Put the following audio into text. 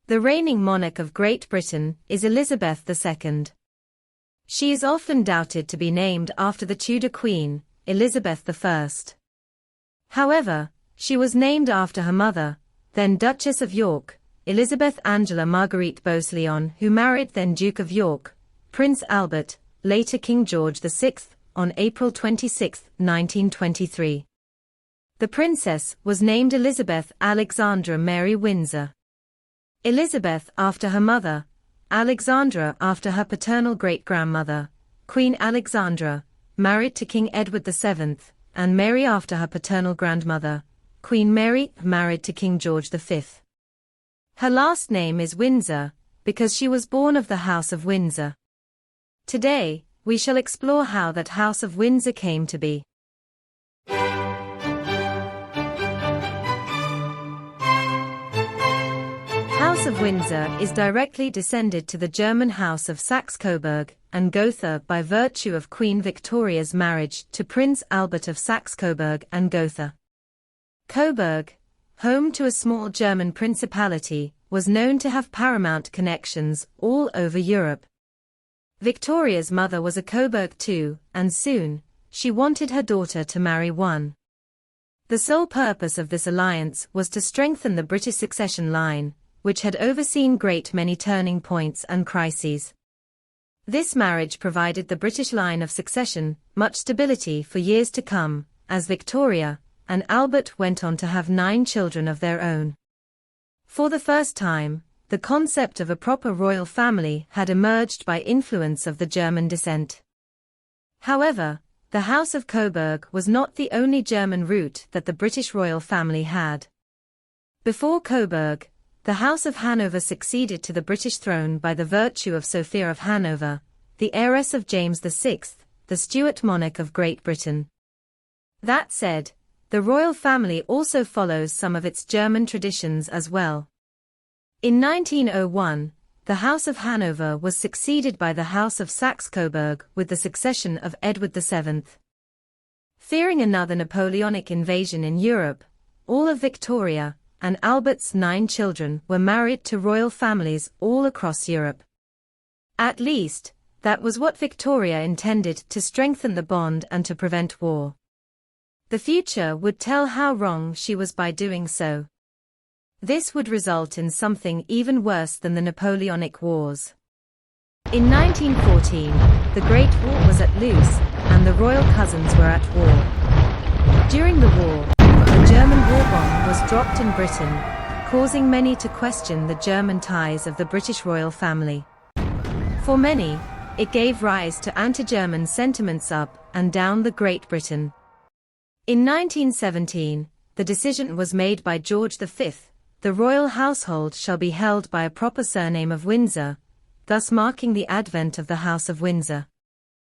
The reigning monarch of Great Britain is Elizabeth II. She is often doubted to be named after the Tudor Queen, Elizabeth I. However, she was named after her mother, then Duchess of York, Elizabeth Angela Marguerite Bowes-Lyon, who married then Duke of York, Prince Albert, later King George VI, on April 26, 1923. The princess was named Elizabeth Alexandra Mary Windsor. Elizabeth after her mother, Alexandra after her paternal great-grandmother, Queen Alexandra, married to King Edward VII, and Mary after her paternal grandmother, Queen Mary, married to King George V. Her last name is Windsor, because she was born of the House of Windsor. Today, we shall explore how that House of Windsor came to be. House of Windsor is directly descended to the German House of Saxe-Coburg and Gotha by virtue of Queen Victoria's marriage to Prince Albert of Saxe-Coburg and Gotha. Coburg, home to a small German principality, was known to have paramount connections all over Europe. Victoria's mother was a Coburg too, and soon, she wanted her daughter to marry one. The sole purpose of this alliance was to strengthen the British succession line, which had overseen great many turning points and crises. This marriage provided the British line of succession much stability for years to come, as Victoria and Albert went on to have 9 children of their own. For the first time, the concept of a proper royal family had emerged by influence of the German descent. However, the House of Coburg was not the only German root that the British royal family had. Before Coburg, the House of Hanover succeeded to the British throne by the virtue of Sophia of Hanover, the heiress of James VI, the Stuart monarch of Great Britain. That said, the royal family also follows some of its German traditions as well. In 1901, the House of Hanover was succeeded by the House of Saxe-Coburg with the succession of Edward VII. Fearing another Napoleonic invasion in Europe, all of Victoria and Albert's 9 children were married to royal families all across Europe. At least, that was what Victoria intended to strengthen the bond and to prevent war. The future would tell how wrong she was by doing so. This would result in something even worse than the Napoleonic Wars. In 1914, the Great War was at loose, and the royal cousins were at war. During the war, a German war bomb was dropped in Britain, causing many to question the German ties of the British royal family. For many, it gave rise to anti-German sentiments up and down the Great Britain. In 1917, the decision was made by George V, the royal household shall be held by a proper surname of Windsor, thus marking the advent of the House of Windsor.